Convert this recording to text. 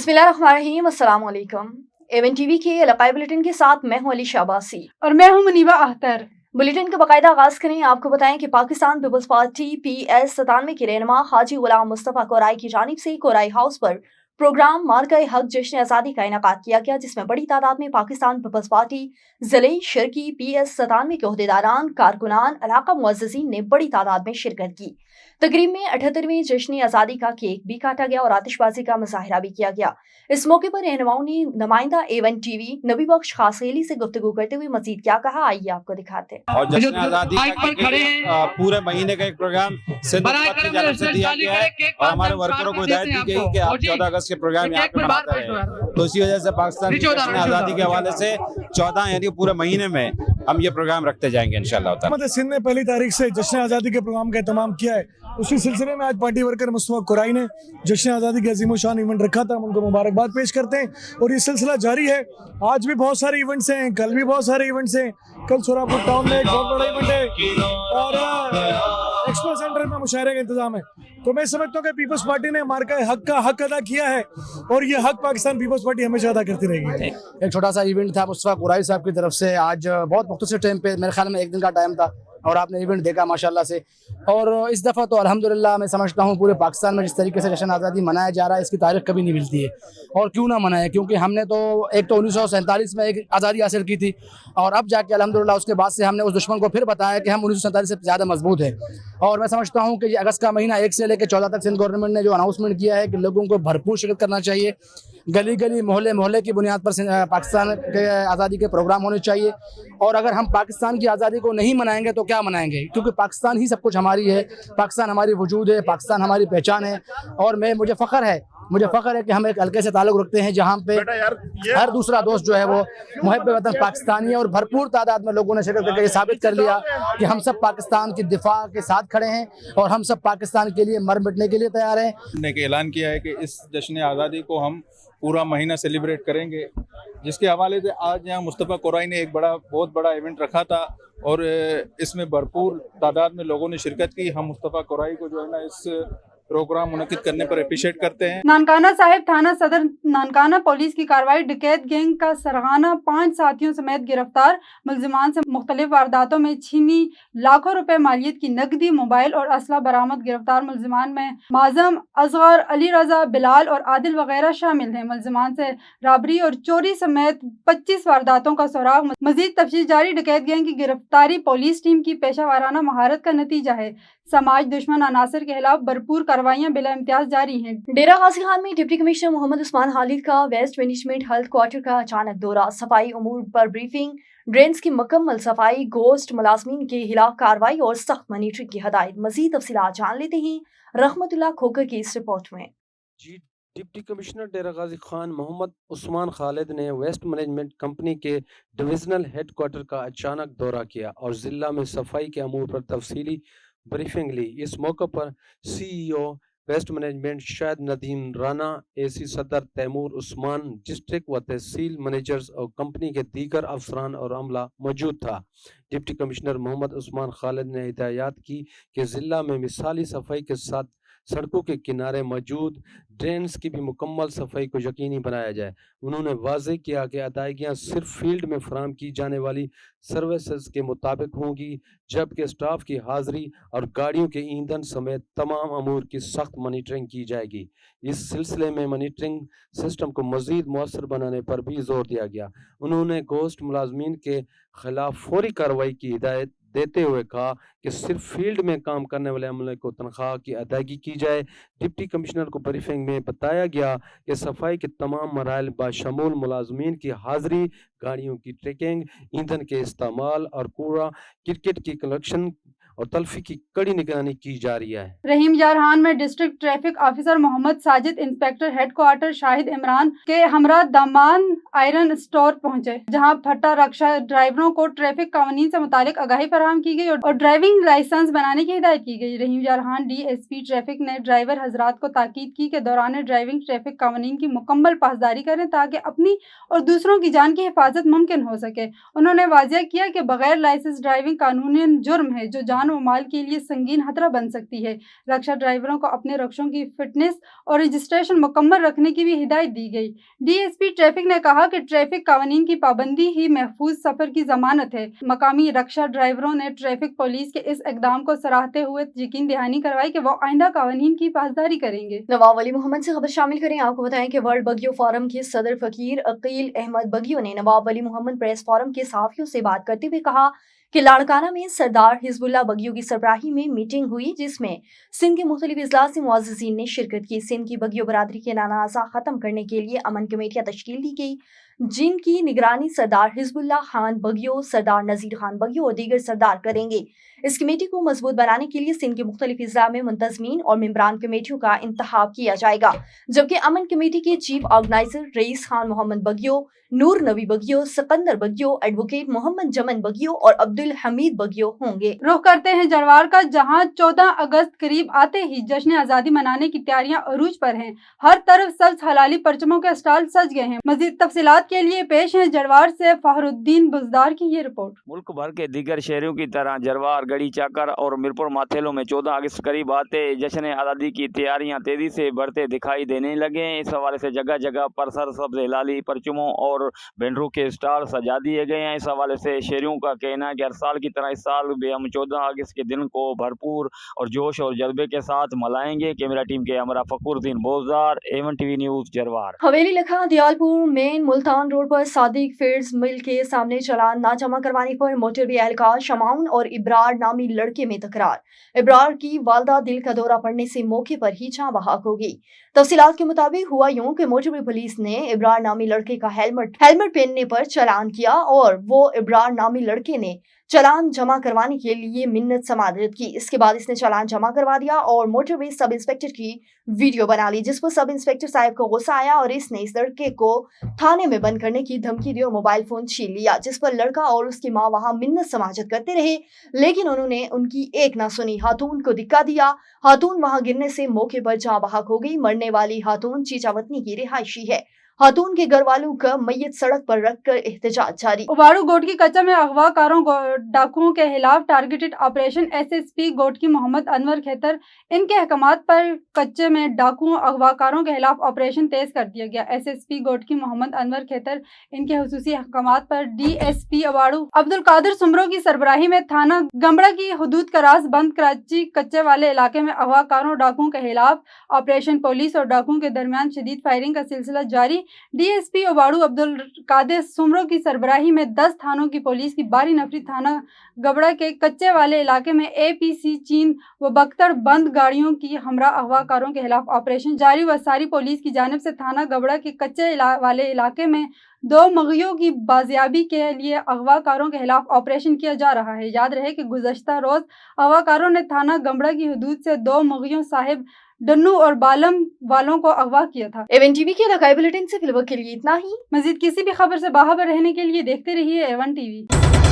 बिस्मिल्लाहिर्रहमानिर्रहीम, अस्सलाम वालेकुम। एवन टीवी के इलाकाई बुलेटिन के साथ मैं हूं अली शाबासी और मैं हूं मुनीबा अख्तर। बुलेटिन का बाकायदा आगाज करें। आपको बताएं कि पाकिस्तान पीपल्स पार्टी PS97 के रहनुमा हाजी गुलाम मुस्तफ़ा कोराई की जानिब से कोराई हाउस पर प्रोग्राम मार्का हक जश्न आज़ादी का इनेकाद किया गया, जिसमें बड़ी तादाद में पाकिस्तान पीपल्स पार्टी ज़िले शर्की PS97 के ओहदेदारान, कारकुनान, इलाका मुअज़्ज़िज़ीन ने बड़ी तादाद में शिरकत की। तकरीब में 78वें जश्न आज़ादी का केक भी काटा गया और आतिशबाजी का मुजाहरा भी किया गया। इस मौके पर रहनुमाओं ने नुमाइंदा A1 TV नबी बख्श खासखेली से गुफ्तगू करते हुए मजीद क्या कहा, आइए आपको दिखाते हैं। और जश्न आज़ादी का पूरे महीने का एक प्रोग्राम सिंध हुकूमत की जानब से दिया गया है और हमारे वर्करों को हिदायत दी गई कि आप 14 अगस्त के प्रोग्राम यहाँ पे मनाते रहे। तो इसी वजह से पाकिस्तान की जश्न आज़ादी के हवाले से 14 यानी पूरे महीने में हम ये प्रोग्राम रखते जाएंगे इंशाअल्लाह। सिंध ने पहली तारीख से जश्न आज़ादी के प्रोग्राम का एहतमाम किया है। उसी सिलसिले में आज पार्टी वर्कर मुस्तफ़ा कोराई ने जश्न आज़ादी के अजीम शान इवेंट रखा था। हम उनको मुबारकबाद पेश करते हैं और ये सिलसिला जारी है। आज भी बहुत सारे इवेंट्स हैं, कल भी बहुत सारे इवेंट्स हैं। कल सोरापुर टाउन में एक बहुत बड़ा इवेंट है और एक्सपो सेंटर में मुशायरे का इंतजाम है। तो मैं समझता हूँ कि पीपल्स पार्टी ने मार्का हक का हक अदा किया है और ये हक पाकिस्तान पीपल्स पार्टी हमेशा अदा करती रहेगी। एक छोटा सा इवेंट था मुस्तफ़ा कोराई साहब की तरफ से। आज बहुत मुख्तसर टाइम पे, मेरे ख्याल में एक दिन का टाइम था और आपने इवेंट देखा माशाल्लाह से। और इस दफ़ा तो अल्हम्दुलिल्लाह मैं समझता हूँ पूरे पाकिस्तान में जिस तरीके से जश्न आज़ादी मनाया जा रहा है, इसकी तारीख कभी नहीं मिलती है। और क्यों ना मनाए, क्योंकि हमने तो एक तो 1947 में एक आज़ादी हासिल की थी और अब जाके अल्हम्दुलिल्लाह उसके बाद से हमने उस दुश्मन को फिर बताया कि हम 1947 से ज़्यादा मजबूत है। और मैं समझता हूँ कि ये अगस्त का महीना 1 से लेकर 14 तक सिंध गवर्नमेंट ने जो अनाउंसमेंट किया है कि लोगों को भरपूर शिरकत करना चाहिए। गली गली मोहल्ले मोहल्ले की बुनियाद पर पाकिस्तान के आज़ादी के प्रोग्राम होने चाहिए। और अगर हम पाकिस्तान की आज़ादी को नहीं मनाएंगे तो क्या मनाएंगे, क्योंकि पाकिस्तान ही सब कुछ हमारी है, पाकिस्तान हमारी वजूद है, पाकिस्तान हमारी पहचान है। और मुझे फ़ख्र है कि हम एक हल्के से ताल्लुक़ रखते हैं जहाँ पे हर दूसरा दोस्त जो है वो मुहब्बे वतन पाकिस्तानी है। और भरपूर तादाद में लोगों ने शिरकत करके ये साबित कर लिया कि हम सब पाकिस्तान की दिफा के साथ खड़े हैं और हम सब पाकिस्तान के लिए मर मिटने के लिए तैयार हैं। ने ऐलान किया है कि इस जश्न आज़ादी को हम पूरा महीना सेलिब्रेट करेंगे, जिसके हवाले से आज यहाँ मुस्तफ़ा कोराई ने एक बहुत बड़ा इवेंट रखा था और इसमें भरपूर तादाद में लोगों ने शिरकत की। हम मुस्तफ़ा कोराई को जो है ना इस प्रोग्राम मुनक्किद करने पर अप्रिशिएट करते हैं। नानकाना साहिब थाना सदर नानकाना पुलिस की कार्रवाई डकैत गैंग का सरहाना 5 साथियों समेत गिरफ्तार। मुलजिमान से मुख्तलिफ वारदातों में छीनी लाखों रुपए मालियत की नकदी, मोबाइल और असला बरामद। गिरफ्तार मुलजिमान में माजम, असगर, अली रजा, बिलाल और आदिल वगैरह शामिल हैं। मुलजिमान से राबरी और चोरी समेत 25 वारदातों का सुराग। मजीद तफ्तीश जारी। डकैत गैंग की गिरफ्तारी पुलिस टीम की पेशा वाराना महारत का नतीजा है। समाज दुश्मन अनासर के खिलाफ भरपूर कार्रवाइयां बिला इम्तियाज जारी हैं। डेरा गाजी खान में डिप्टी कमिश्नर मोहम्मद उस्मान खालिद का वेस्ट मैनेजमेंट हेल्थ क्वार्टर का अचानक दौरा। सफाई उमूर पर ब्रीफिंग, ड्रेन्स की मुकम्मल सफाई, गोश्त मुलाजमीन के खिलाफ कार्रवाई और सख्त मॉनिटरिंग की हदायत। मजीद तफसीलात जान लेते हैं रहमतुल्लाह खोकर की इस रिपोर्ट में। डिप्टी कमिश्नर डेरा गाजी खान मोहम्मद उस्मान खालिद ने वेस्ट मैनेजमेंट कंपनी के डिविजनल हेडक्वार्टर का अचानक दौरा किया और जिला में सफाई के अमूर पर तफसीली ब्रीफिंग ली। इस मौके पर CEO वेस्ट मैनेजमेंट शायद नदीम राना, AC सदर तैमूर उस्मान, डिस्ट्रिक्ट व तहसील मैनेजर्स और कंपनी के दीगर अफसरान और अमला मौजूद था। डिप्टी कमिश्नर मोहम्मद उस्मान खालिद ने हिदायत की कि जिला में मिसाली सफाई के साथ सड़कों के किनारे मौजूद ड्रेन्स की भी मुकम्मल सफाई को यकीनी बनाया जाए। उन्होंने वाज़ेह किया कि अदायगियाँ सिर्फ फील्ड में फराहम की जाने वाली सर्विसेज के मुताबिक होंगी, जबकि स्टाफ की हाजिरी और गाड़ियों के ईंधन समेत तमाम अमूर की सख्त मॉनिटरिंग की जाएगी। इस सिलसिले में मॉनिटरिंग सिस्टम को मज़ीद मौसर बनाने पर भी जोर दिया गया। उन्होंने गोश्त मुलाजमीन के खिलाफ फौरी कार्रवाई की हिदायत देते हुए कहा कि सिर्फ फील्ड में काम करने वाले अमले को तनख्वाह की अदायगी की जाए। डिप्टी कमिश्नर को ब्रीफिंग में बताया गया कि सफाई के तमाम मराइल बाशमूल मुलाजमीन की हाजिरी, गाड़ियों की ट्रैकिंग, ईंधन के इस्तेमाल और कूड़ा क्रिकेट की कलेक्शन और तल्फी की कड़ी निगरानी की जा रही है। रहीम जारहान में district traffic officer Mohammad Sajid, inspector headquarter Shahid Imran के हमरा दामान आयरन स्टोर पहुंचे, जहां भट्टा रक्षा ड्राइवरों को ट्रैफिक कानून से मुतालिक आगाही फराहम की गई और ड्राइविंग लाइसेंस बनाने की हिदायत की गई। रहीम जारहान DSP ट्रैफिक ने ड्राइवर हजरात को ताकीद की कि दौरान ड्राइविंग ट्रैफिक कानून की मुकम्मल पासदारी करें ताकि अपनी और दूसरों की जान की हिफाजत मुमकिन हो सके। उन्होंने वाज़ेह किया कि बगैर लाइसेंस ड्राइविंग कानूनन जुर्म है जो जान व माल के लिए संगीन खतरा बन सकती है। रक्षा ड्राइवरों को अपने रक्षों की फिटनेस और रजिस्ट्रेशन मुकम्मल रखने की भी हिदायत दी गई। DSP ट्रैफिक ने कहा कि ट्रैफिक कानून की पाबंदी ही महफूज सफर की जमानत है। मकामी रक्षा ड्राइवरों ने ट्रैफिक पुलिस के इस इकदाम को सराहते हुए यकीन दहानी करवाई कि वो आइंदा कानून की पासदारी करेंगे। नवाब अली मोहम्मद से खबर शामिल करें। आपको बताएं कि वर्ल्ड बगियो फोरम के सदर फकीर अकील अहमद बगियो ने नवाब अली मोहम्मद प्रेस फोरम के सहाफियों से बात करते हुए कहा कि लाड़काना में सरदार हिजबुल्लाह बगियो की सरबराही में मीटिंग हुई, जिसमें सिंध के मुख्तलिफ इजलास से मुअज़्ज़िज़ीन ने शिरकत की। सिंध की बगियो बरादरी के नानाज़ा खत्म करने के लिए अमन कमेटियां तश्कील दी गई, जिनकी निगरानी सरदार हिजबुल्लाह खान बगियो, सरदार नज़ीर खान बगियो और दीगर सरदार करेंगे। इस कमेटी को मजबूत बनाने के लिए सिंध के मुख्तलिफ इजला में मुंतज़मीन और मेम्बरान कमेटियों का इंतखाब किया जाएगा, जबकि अमन कमेटी के chief organiser rice Khan Mohammad बगियो, नूर नबी बगियो, सिकंदर बगियो, एडवोकेट मोहम्मद जमन बगियो और अब्दुल हमीद बगियो होंगे। रुख करते हैं जरवार का, जहां 14 अगस्त करीब आते ही जश्न आज़ादी मनाने की तैयारियां अरूज पर हैं। हर तरफ सब्ज हलाली परचमों के स्टॉल सज गए हैं। मजीद तफसीलात के लिए पेश है जरवार से फहरुद्दीन बुजदार की ये रिपोर्ट। मुल्क भर के दीगर शहरों की तरह जरवार, गढ़ी चाकर और मिरपुर माथेलो में 14 अगस्त करीब आते जश्न आज़ादी की तैयारियां तेजी से बढ़ते दिखाई देने लगे। इस हवाले से जगह जगह पर सब्ज हिलाली परचमों और बैंडरों के स्टॉल सजा दिए गए हैं। इस हवाले से शहरियों का कहना है कि हर साल की तरह इस साल भी हम 14 अगस्त के दिन को भरपूर और जोश और जज्बे के साथ मनाएंगे। कैमरा टीम के हमरा फखरुद्दीन बोजदार, A1 TV न्यूज़ जरवार। हवेली लखा दियालपुर मेन मुल्तान रोड पर सादिक फीड्स मिल के सामने चालान ना जमा करवाने पर मोटरवे एहलकार शमाउन और इब्रार नामी लड़के में तकरार। इब्रार की वालदा दिल का दौरा पड़ने से मौके पर ही जाँ बहक हो गई। तफसीलात के मुताबिक हुआ यूं कि मोटरवे पुलिस ने इब्रार नामी लड़के का हेलमेट पहनने पर चालान किया और वो इब्रार नामी लड़के ने चालान जमा करवाने के लिए मिन्नत समादत की। इसके बाद इसने चालान जमा करवा दिया और मोटरवे सब इंस्पेक्टर की वीडियो बना ली, जिस पर सब इंस्पेक्टर साहब को गुस्सा आया और इसने इस लड़के को थाने में बंद करने की धमकी दी और मोबाइल फोन छीन लिया, जिस पर लड़का और उसकी माँ वहां मिन्नत समाजत करते रहे, लेकिन उन्होंने उनकी एक ना सुनी। खातून को धिक्का दिया। खातून वहां गिरने से मौके पर जाँ बहक हो गई। मरने वाली खातून चीचावतनी की रिहायशी है। खातून के घर वालों का मैयत सड़क पर रखकर एहतजाज जारी। उबाड़ू गोट की कच्चा में अगवाकारों डाकुओं के खिलाफ टारगेटेड ऑपरेशन। SSP गोट की मोहम्मद अनवर खेतर, इनके अहकामात पर कच्चे में डाकुओं अगवाकारों के खिलाफ ऑपरेशन तेज कर दिया गया। SSP गोट की मोहम्मद अनवर खेतर, इनके हुसूसी अहकामात पर DSP उबाड़ू अब्दुल कादिर सुमरो की सरबराही में थाना गमड़ा की हदूद का राज बंद कराची कच्चे वाले इलाके में अगवाकारों डाकुओं के खिलाफ ऑपरेशन। पुलिस और डाकुओं के दरमियान शदीद फायरिंग का सिलसिला जारी। DSP उबाड़ू अब्दुल कादिर सुमरो की सरबराही में 10 थानों की पुलिस की बारी नफरी थाना गबड़ा के कच्चे वाले इलाके में APC चीन व बख्तर बंद गाड़ियों की हमरा अगवाकारों के खिलाफ ऑपरेशन जारी व सारी पुलिस की जानिब से थाना गबड़ा के कच्चे वाले इलाके में 2 मगियों की बाजियाबी के लिए अगवाकारों के खिलाफ ऑपरेशन किया जा रहा है। याद रहे कि गुज़श्ता रोज अगवाकारों ने थाना गमड़ा की हदूद से 2 मगियों साहिब डन्नू और बालम वालों को अगवा किया था। A1 TV के इलाकाई बुलेटिन से फिलहाल के लिए इतना ही। मजीद किसी भी खबर से बाखबर रहने के लिए देखते रहिए A1 TV।